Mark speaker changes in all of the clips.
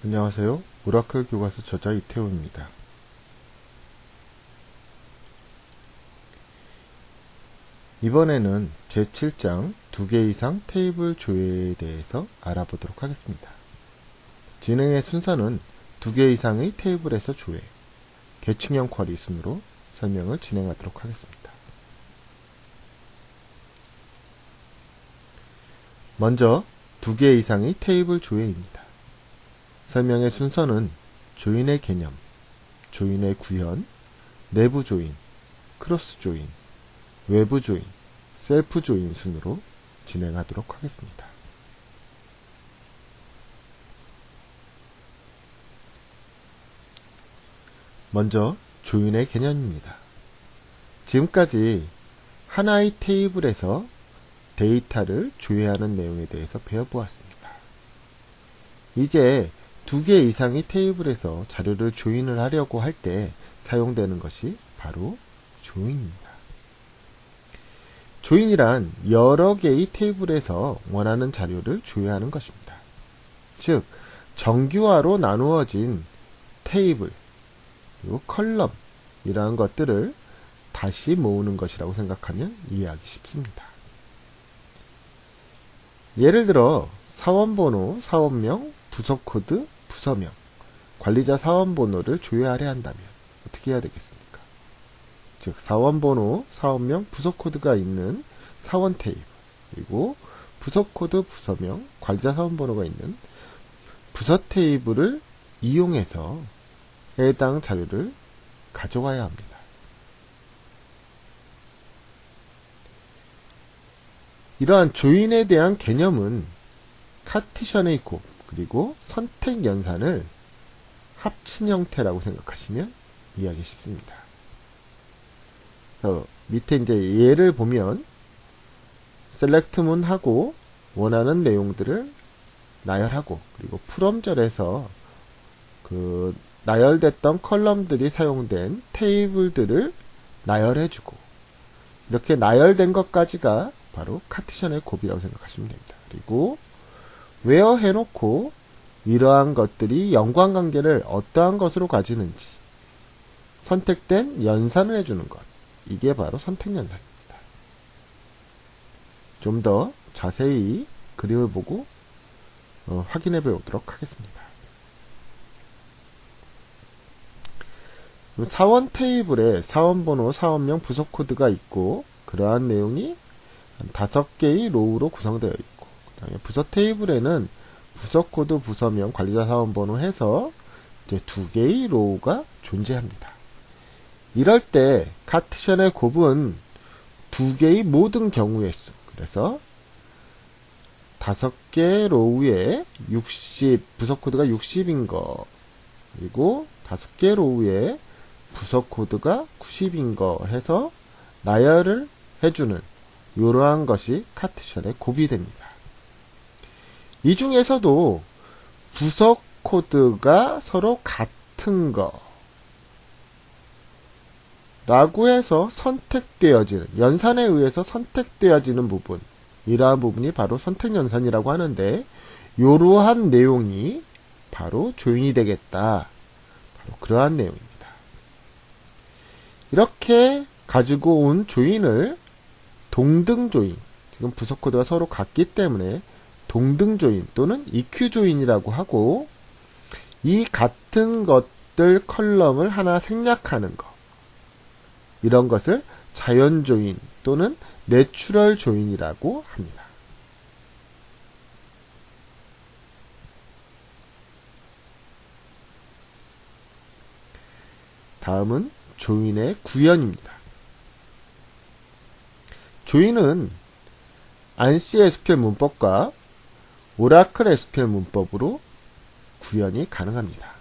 Speaker 1: 안녕하세요. 오라클 교과서 저자 이태호입니다. 이번에는 제7장 2개 이상 테이블 조회에 대해서 알아보도록 하겠습니다. 진행의 순서는 2개 이상의 테이블에서 조회, 계층형 쿼리 순으로 설명을 진행하도록 하겠습니다. 먼저 2개 이상의 테이블 조회입니다. 설명의 순서는 조인의 개념, 조인의 구현, 내부 조인, 크로스 조인, 외부 조인, 셀프 조인 순으로 진행하도록 하겠습니다. 먼저 조인의 개념입니다. 지금까지 하나의 테이블에서 데이터를 조회하는 내용에 대해서 배워보았습니다. 이제 2개 이상의 테이블에서 자료를 조인을 하려고 할 때 사용되는 것이 바로 조인입니다. 조인이란 여러 개의 테이블에서 원하는 자료를 조회하는 것입니다. 즉, 정규화로 나누어진 테이블, 그리고 컬럼, 이러한 것들을 다시 모으는 것이라고 생각하면 이해하기 쉽습니다. 예를 들어 사원번호, 사원명, 부서코드, 부서명, 관리자 사원번호를 조회하려 한다면 어떻게 해야 되겠습니까? 즉 사원번호, 사원명, 부서코드가 있는 사원 테이블, 그리고 부서코드, 부서명, 관리자 사원번호가 있는 부서 테이블을 이용해서 해당 자료를 가져와야 합니다. 이러한 조인에 대한 개념은 카티션의 곱, 그리고 선택 연산을 합친 형태라고 생각하시면 이해하기 쉽습니다. 그래서 밑에 이제 예를 보면 셀렉트문 하고 원하는 내용들을 나열하고, 그리고 프롬절에서 그 나열됐던 컬럼들이 사용된 테이블들을 나열해주고, 이렇게 나열된 것까지가 바로 카티션의 곱이라고 생각하시면 됩니다. 그리고 웨어 해놓고 이러한 것들이 연관관계를 어떠한 것으로 가지는지 선택된 연산을 해주는 것, 이게 바로 선택연산입니다. 좀 더 자세히 그림을 보고 확인해 보도록 하겠습니다. 사원 테이블에 사원번호, 사원명, 부서코드가 있고, 그러한 내용이 한 5개의 로우로 구성되어 있고, 그 다음에 부서 테이블에는 부서코드, 부서명, 관리자 사원번호 해서 이제 2개의 로우가 존재합니다. 이럴 때 카티션의 곱은 2개의 모든 경우의 수, 그래서 5개 로우에 60, 부서코드가 60인 거, 그리고 5개 로우에 부서코드가 90인 거 해서 나열을 해주는 이러한 것이 카티션의 곱이 됩니다. 이 중에서도 부서코드가 서로 같은 거 라고 해서 선택되어지는, 연산에 의해서 선택되어지는 부분, 이러한 부분이 바로 선택연산이라고 하는데, 이러한 내용이 바로 조인이 되겠다, 바로 그러한 내용입니다. 이렇게 가지고 온 조인을 동등 조인, 지금 부서코드가 서로 같기 때문에 동등 조인 또는 EQ 조인이라고 하고, 이 같은 것들 컬럼을 하나 생략하는 것, 이런 것을 자연 조인 또는 내추럴 조인이라고 합니다. 다음은 조인의 구현입니다. 조인은 안시 SQL 문법과 오라클 SQL 문법으로 구현이 가능합니다.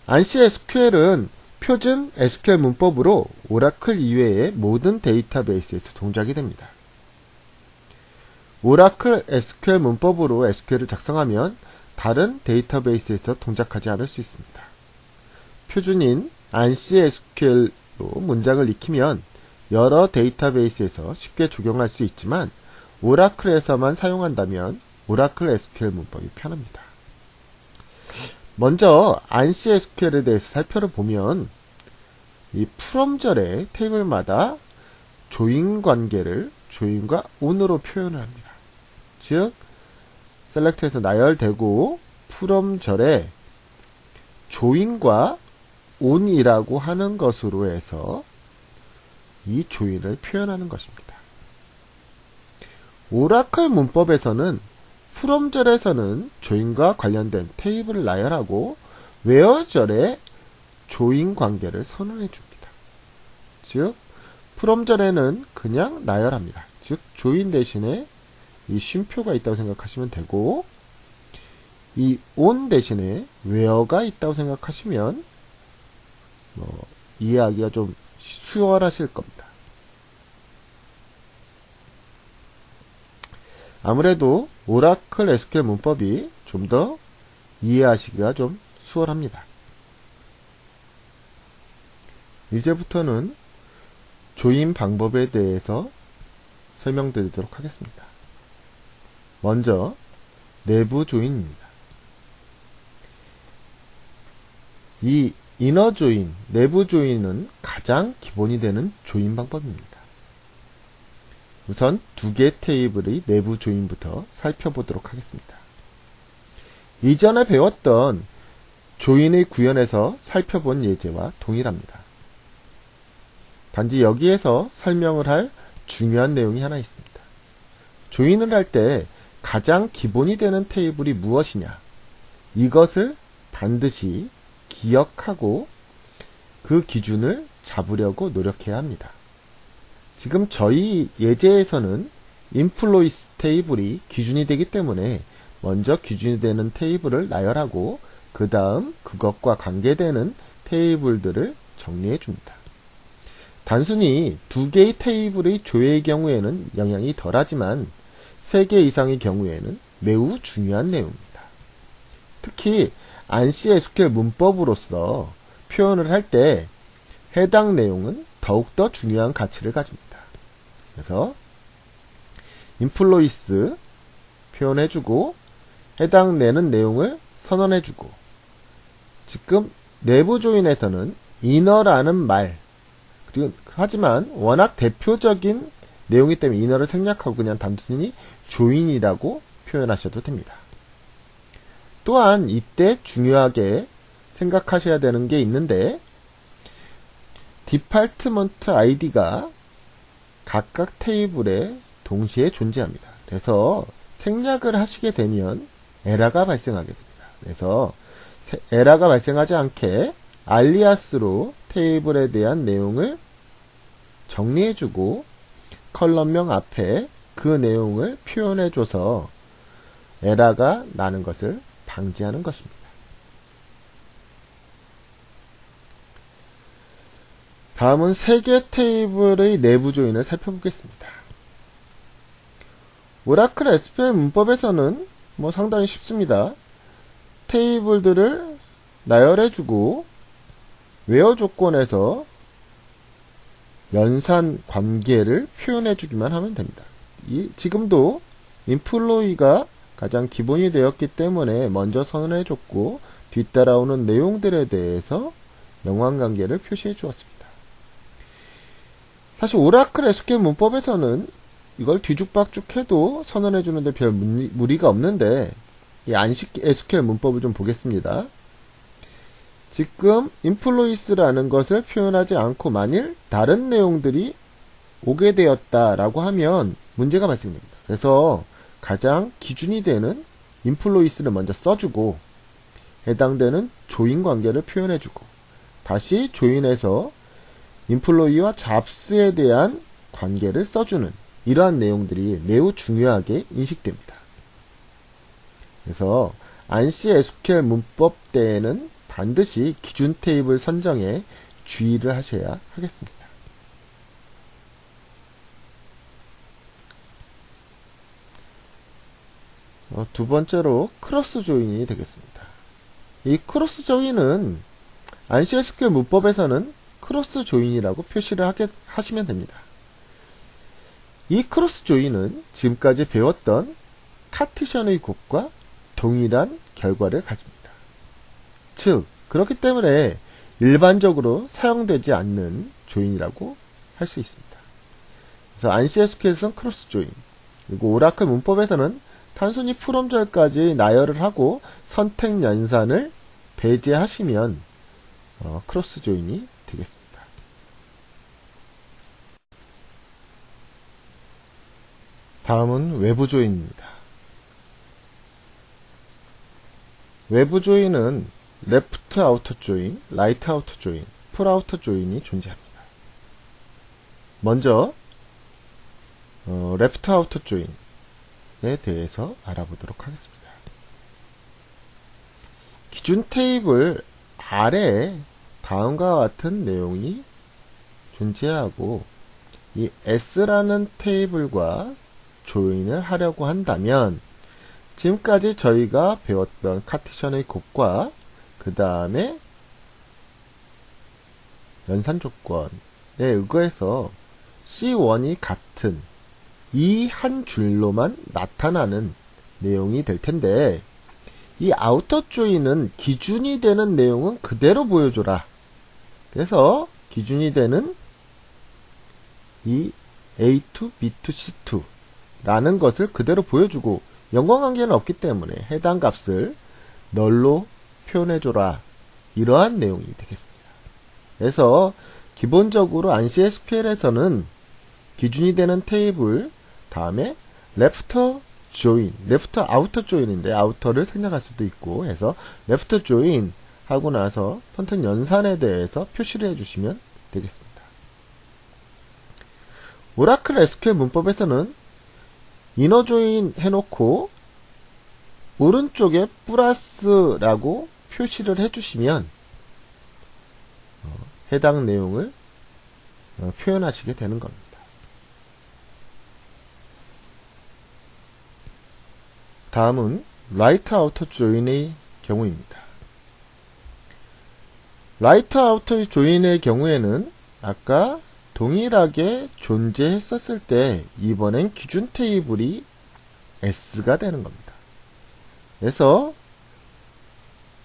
Speaker 1: 안시 SQL은 표준 SQL 문법으로 오라클 이외의 모든 데이터베이스에서 동작이 됩니다. 오라클 SQL 문법으로 SQL을 작성하면 다른 데이터베이스에서 동작하지 않을 수 있습니다. 표준인 안시 SQL로 문장을 익히면 여러 데이터베이스에서 쉽게 적용할 수 있지만 오라클에서만 사용한다면 오라클 SQL 문법이 편합니다. 먼저 ANSI SQL에 대해서 살펴보면 이 프롬절의 테이블마다 조인 관계를 조인과 on으로 표현을 합니다. 즉 select에서 나열되고 프롬절에 조인과 on이라고 하는 것으로 해서 이 조인을 표현하는 것입니다. 오라클 문법에서는 프롬절에서는 조인과 관련된 테이블을 나열하고 웨어절에 조인 관계를 선언해 줍니다. 즉 프롬절에는 그냥 나열합니다. 즉 조인 대신에 이 쉼표가 있다고 생각하시면 되고, 이 on 대신에 where가 있다고 생각하시면 이해하기가 좀 수월하실 겁니다. 아무래도 오라클 SQL 문법이 좀 더 이해하시기가 좀 수월합니다. 이제부터는 조인 방법에 대해서 설명드리도록 하겠습니다. 먼저 내부 조인입니다. 이 이너 조인, 내부 조인은 가장 기본이 되는 조인 방법입니다. 우선 두 개의 테이블의 내부 조인부터 살펴보도록 하겠습니다. 이전에 배웠던 조인의 구현에서 살펴본 예제와 동일합니다. 단지 여기에서 설명을 할 중요한 내용이 하나 있습니다. 조인을 할 때 가장 기본이 되는 테이블이 무엇이냐, 이것을 반드시 기억하고 그 기준을 잡으려고 노력해야 합니다. 지금 저희 예제에서는 인플로이스 테이블이 기준이 되기 때문에 먼저 기준이 되는 테이블을 나열하고 그 다음 그것과 관계되는 테이블들을 정리해 줍니다. 단순히 두 개의 테이블의 조회의 경우에는 영향이 덜하지만 3개 이상의 경우에는 매우 중요한 내용입니다. 특히 ANSI SQL 문법으로서 표현을 할 때 해당 내용은 더욱더 중요한 가치를 가집니다. 그래서 인플로이스 표현해주고 해당되는 내용을 선언해주고, 지금 내부 조인에서는 inner라는 말, 그리고 하지만 워낙 대표적인 내용이기 때문에 inner를 생략하고 그냥 단순히 조인이라고 표현하셔도 됩니다. 또한 이때 중요하게 생각하셔야 되는 게 있는데, 디파트먼트 아이디가 각각 테이블에 동시에 존재합니다. 그래서 생략을 하시게 되면 에러가 발생하게 됩니다. 그래서 에러가 발생하지 않게 알리아스로 테이블에 대한 내용을 정리해주고 컬럼명 앞에 그 내용을 표현해줘서 에러가 나는 것을 방지하는 것입니다. 다음은 3개 테이블의 내부 조인을 살펴보겠습니다. 오라클 SQL 문법에서는 상당히 쉽습니다. 테이블들을 나열해주고 웨어 조건에서 연산 관계를 표현해주기만 하면 됩니다. 지금도 인플로이가 가장 기본이 되었기 때문에 먼저 선언해줬고 뒤따라오는 내용들에 대해서 연관관계를 표시해 주었습니다. 사실 오라클 SQL 문법에서는 이걸 뒤죽박죽 해도 선언해 주는데 별 무리가 없는데, 이 ANSI SQL 문법을 좀 보겠습니다. 지금 인플로이스라는 것을 표현하지 않고 만일 다른 내용들이 오게 되었다라고 하면 문제가 발생됩니다. 그래서 가장 기준이 되는 인플로이스를 먼저 써주고 해당되는 조인 관계를 표현해주고 다시 조인해서 인플로이와 잡스에 대한 관계를 써주는 이러한 내용들이 매우 중요하게 인식됩니다. 그래서 ANSI SQL 문법 때에는 반드시 기준 테이블 선정에 주의를 하셔야 하겠습니다. 두 번째로 크로스 조인이 되겠습니다. 이 크로스 조인은 ANSI SQL 문법에서는 크로스 조인이라고 표시를 하시면 됩니다. 이 크로스 조인은 지금까지 배웠던 카티션의 곱과 동일한 결과를 가집니다. 즉 그렇기 때문에 일반적으로 사용되지 않는 조인이라고 할 수 있습니다. 그래서 ANSI SQL에서는 크로스 조인, 그리고 오라클 문법에서는 단순히 프롬절까지 나열을 하고 선택 연산을 배제하시면 크로스 조인이 되겠습니다. 다음은 외부 조인입니다. 외부 조인은 레프트 아우터 조인, 라이트 아우터 조인, 풀 아우터 조인이 존재합니다. 먼저 레프트 아우터 조인에 대해서 알아보도록 하겠습니다. 기준 테이블 아래에 다음과 같은 내용이 존재하고 이 S라는 테이블과 조인을 하려고 한다면 지금까지 저희가 배웠던 카티션의 곱과 그 다음에 연산 조건에 의거해서 C1이 같은 이 한 줄로만 나타나는 내용이 될 텐데, 이 아우터 조인은 기준이 되는 내용은 그대로 보여줘라. 그래서 기준이 되는 이 A2, B2, C2 라는 것을 그대로 보여주고 연관관계는 없기 때문에 해당 값을 널로 표현해줘라. 이러한 내용이 되겠습니다. 그래서 기본적으로 ANSI SQL에서는 기준이 되는 테이블 다음에 레프트 조인, 레프트 아우터 조인인데 아우터를 생략할 수도 있고 해서 레프트 조인 하고 나서 선택 연산에 대해서 표시를 해주시면 되겠습니다. 오라클 SQL 문법에서는 이너 조인 해놓고 오른쪽에 플러스라고 표시를 해주시면 해당 내용을 표현하시게 되는 겁니다. 다음은 라이트 아우터 조인의 경우입니다. 라이트 아우터 조인의 경우에는 아까 동일하게 존재했었을 때 이번엔 기준 테이블이 S가 되는 겁니다. 그래서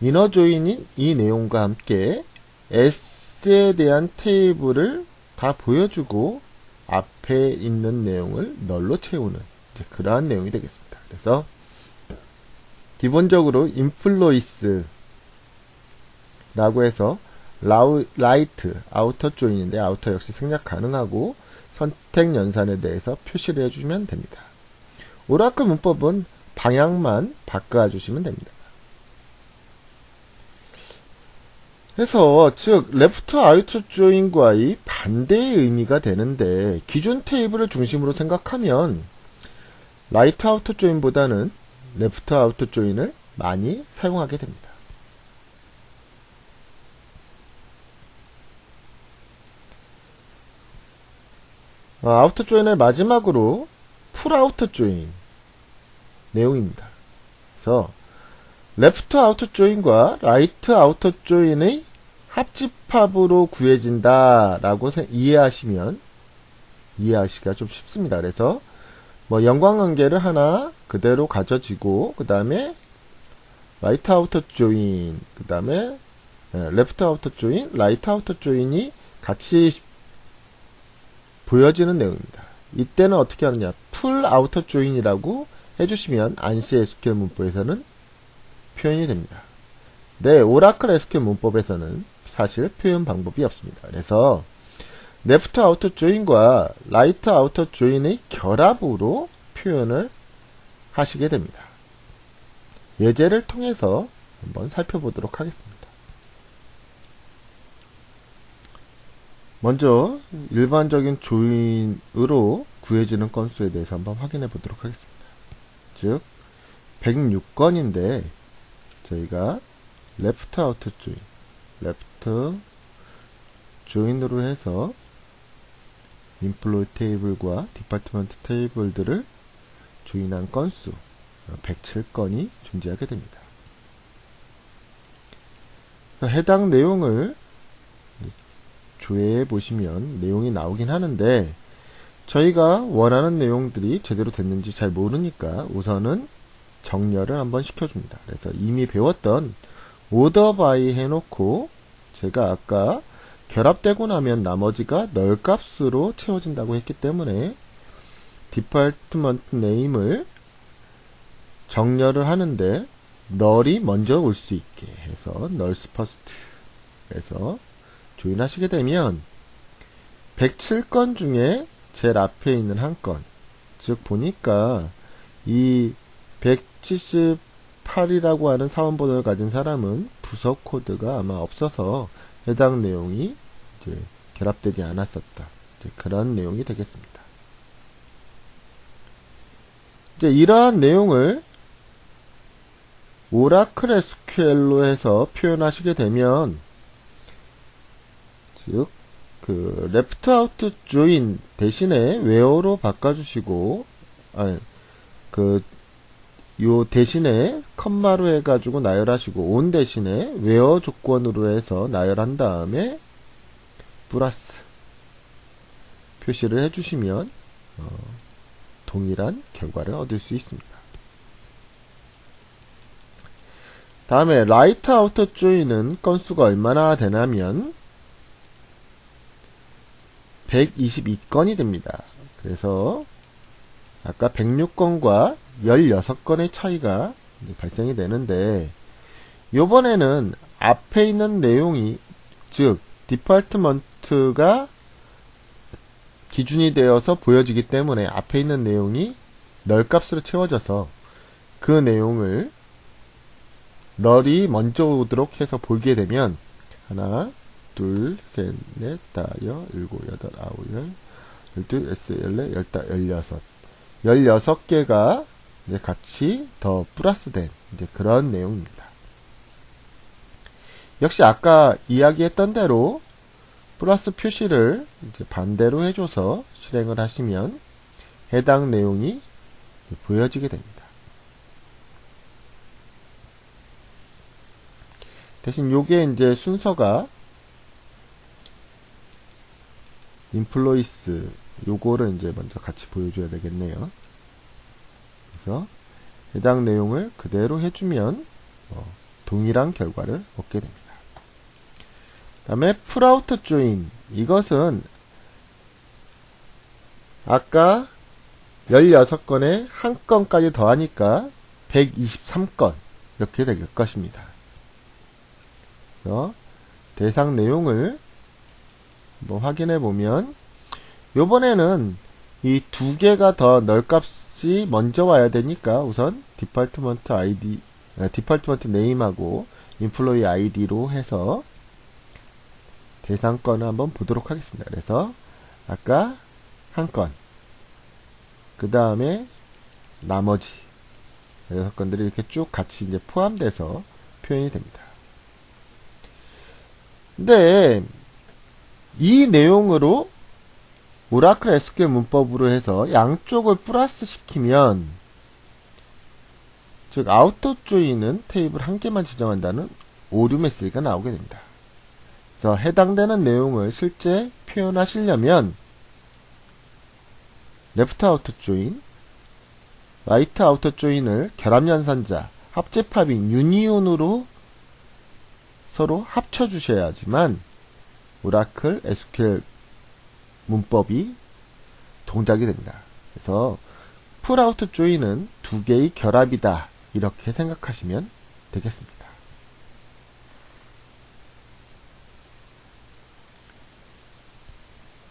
Speaker 1: 이너 조인인 이 내용과 함께 S에 대한 테이블을 다 보여주고 앞에 있는 내용을 널로 채우는 그러한 내용이 되겠습니다. 그래서 기본적으로 인플로이스 라고 해서 라이트 아우터 조인인데 아우터 역시 생략 가능하고 선택 연산에 대해서 표시를 해주시면 됩니다. 오라클 문법은 방향만 바꿔주시면 됩니다. 그래서 즉 레프트 아우터 조인과의 반대의 의미가 되는데 기준 테이블을 중심으로 생각하면 라이트 아우터 조인보다는 레프트 아우터 조인을 많이 사용하게 됩니다. 아우터 조인의 마지막으로 풀 아우터 조인 내용입니다. 그래서 레프트 아우터 조인과 라이트 아우터 조인의 합집합으로 구해진다 라고 이해하시기가 좀 쉽습니다. 그래서 연관관계를 하나 그대로 가져지고 그 다음에 라이트 아우터 조인 그 다음에 레프트 아우터 조인 라이트 아우터 조인이 같이 보여지는 내용입니다. 이때는 어떻게 하느냐, 풀 아우터 조인이라고 해주시면 ANSI SQL 문법에서는 표현이 됩니다. 네, 오라클 SQL 문법에서는 사실 표현 방법이 없습니다. 그래서 레프트 아우터 조인과 라이트 아우터 조인의 결합으로 표현을 하시게 됩니다. 예제를 통해서 한번 살펴보도록 하겠습니다. 먼저 일반적인 조인으로 구해지는 건수에 대해서 한번 확인해 보도록 하겠습니다. 즉 106건인데 저희가 레프트 아우터 조인, 레프트 조인으로 해서 인플로이 테이블과 디파트먼트 테이블들을 조인한 건수 107건이 존재하게 됩니다. 그래서 해당 내용을 조회해 보시면 내용이 나오긴 하는데 저희가 원하는 내용들이 제대로 됐는지 잘 모르니까 우선은 정렬을 한번 시켜줍니다. 그래서 이미 배웠던 오더 바이 해놓고 제가 아까 결합되고 나면 나머지가 널 값으로 채워진다고 했기 때문에 디파트먼트 네임을 정렬을 하는데 널이 먼저 올 수 있게 해서 널스 퍼스트 해서 조인하시게 되면 107건 중에 제일 앞에 있는 한 건, 즉 보니까 이 178이라고 하는 사원번호를 가진 사람은 부서 코드가 아마 없어서 해당 내용이 이제 결합되지 않았었다. 이제 그런 내용이 되겠습니다. 이제 이러한 내용을 오라클 SQL로 해서 표현하시게 되면, 즉, 그, left out join 대신에 where로 바꿔주시고, 요 대신에 컴마로 해가지고 나열하시고, on 대신에 where 조건으로 해서 나열한 다음에, 플러스 표시를 해주시면, 동일한 결과를 얻을 수 있습니다. 다음에 라이트 아우터 조인은 건수가 얼마나 되냐면 122건이 됩니다. 그래서 아까 106건과 16건의 차이가 발생이 되는데, 요번에는 앞에 있는 내용이, 즉 디파트먼트가 기준이 되어서 보여지기 때문에 앞에 있는 내용이 널 값으로 채워져서 그 내용을 널이 먼저 오도록 해서 보게 되면 하나, 둘, 셋, 넷, 다, 여, 일곱, 여덟, 아홉, 열, 열둘, 열세, 열네, 열다, 열여섯. 16개가 이제 같이 더 플러스된 이제 그런 내용입니다. 역시 아까 이야기했던 대로 플러스 표시를 이제 반대로 해줘서 실행을 하시면 해당 내용이 보여지게 됩니다. 대신 요게 이제 순서가 인플로이스 요거를 이제 먼저 같이 보여줘야 되겠네요. 그래서 해당 내용을 그대로 해주면 동일한 결과를 얻게 됩니다. 다음에 풀아우터 조인, 이것은 아까 16건에 한 건까지 더하니까 123건 이렇게 될 것입니다. 그래서 대상 내용을 한번 확인해 보면 요번에는 이 두 개가 더 널 값이 먼저 와야 되니까 우선 디파트먼트 아이디, 디파트먼트 네임하고 인플로이 아이디로 해서 대상 건을 한번 보도록 하겠습니다. 그래서 아까 한 건, 그 다음에 나머지 6건들이 이렇게 쭉 같이 이제 포함돼서 표현이 됩니다. 근데 이 내용으로 오라클 SQL 문법으로 해서 양쪽을 플러스 시키면, 즉 아우터 조인은 테이블 한 개만 지정한다는 오류 메시지가 나오게 됩니다. 그래서 해당되는 내용을 실제 표현하시려면 레프트 아우터 조인, 라이트 아우터 조인을 결합연산자, 합집합인 유니온으로 서로 합쳐 주셔야지만 오라클 SQL 문법이 동작이 됩니다. 그래서 풀 아우터 조인은 두 개의 결합이다, 이렇게 생각하시면 되겠습니다.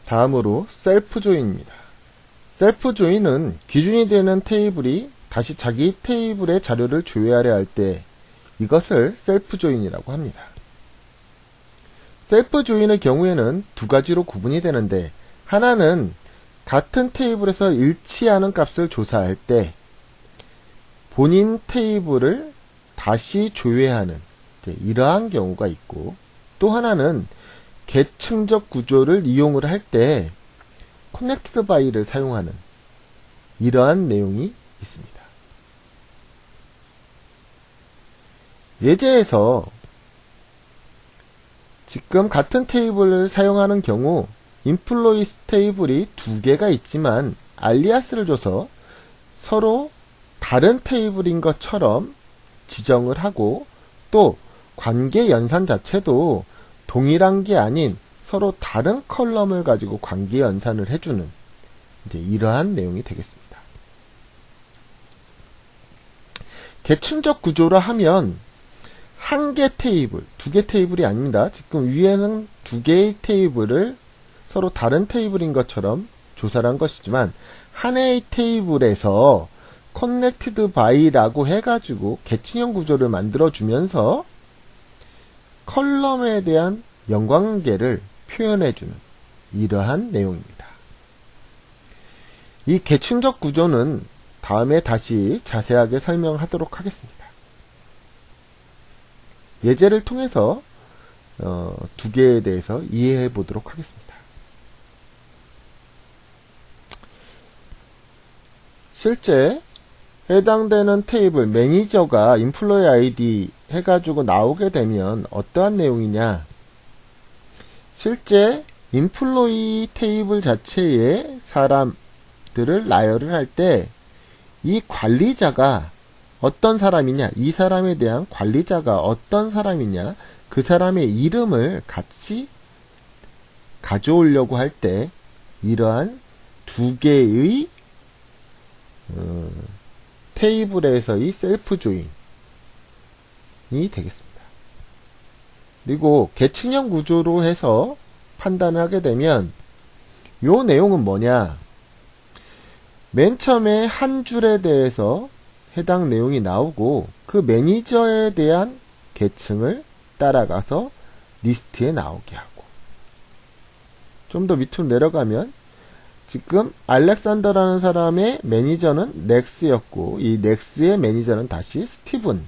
Speaker 1: 다음으로 셀프 조인입니다. 셀프 조인은 기준이 되는 테이블이 다시 자기 테이블의 자료를 조회하려 할 때 이것을 셀프 조인이라고 합니다. 셀프 조인의 경우에는 두 가지로 구분이 되는데, 하나는 같은 테이블에서 일치하는 값을 조사할 때 본인 테이블을 다시 조회하는 이러한 경우가 있고, 또 하나는 계층적 구조를 이용을 할 때 커넥트 바이를 사용하는 이러한 내용이 있습니다. 예제에서 지금 같은 테이블을 사용하는 경우 인플로이스 테이블이 두 개가 있지만 알리아스를 줘서 서로 다른 테이블인 것처럼 지정을 하고, 또 관계 연산 자체도 동일한 게 아닌 서로 다른 컬럼을 가지고 관계 연산을 해주는 이제 이러한 내용이 되겠습니다. 계층적 구조라 하면 한 개 테이블, 두 개 테이블이 아닙니다. 지금 위에는 두 개의 테이블을 서로 다른 테이블인 것처럼 조사를 한 것이지만 하나의 테이블에서 connected by라고 해가지고 계층형 구조를 만들어주면서 컬럼에 대한 연관관계를 표현해주는 이러한 내용입니다. 이 계층적 구조는 다음에 다시 자세하게 설명하도록 하겠습니다. 예제를 통해서 두 개에 대해서 이해해 보도록 하겠습니다. 실제 해당되는 테이블 매니저가 인플로이 아이디 해가지고 나오게 되면 어떠한 내용이냐, 실제 인플로이 테이블 자체의 사람들을 나열을 할 때 이 관리자가 어떤 사람이냐, 이 사람에 대한 관리자가 어떤 사람이냐, 그 사람의 이름을 같이 가져오려고 할 때 이러한 두 개의 테이블에서의 셀프 조인이 되겠습니다. 그리고 계층형 구조로 해서 판단을 하게 되면 요 내용은 뭐냐, 맨 처음에 한 줄에 대해서 해당 내용이 나오고 그 매니저에 대한 계층을 따라가서 리스트에 나오게 하고, 좀 더 밑으로 내려가면 지금 알렉산더라는 사람의 매니저는 넥스였고 이 넥스의 매니저는 다시 스티븐,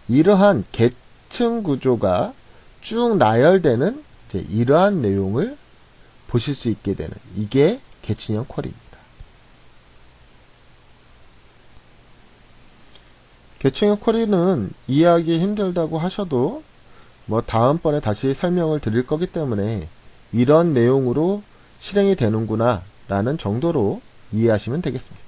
Speaker 1: 이러한 계층 구조가 쭉 나열되는 이제 이러한 내용을 보실 수 있게 되는 이게 계층형 쿼리입니다. 계층형 쿼리는 이해하기 힘들다고 하셔도 뭐 다음번에 다시 설명을 드릴 거기 때문에 이런 내용으로 실행이 되는구나 라는 정도로 이해하시면 되겠습니다.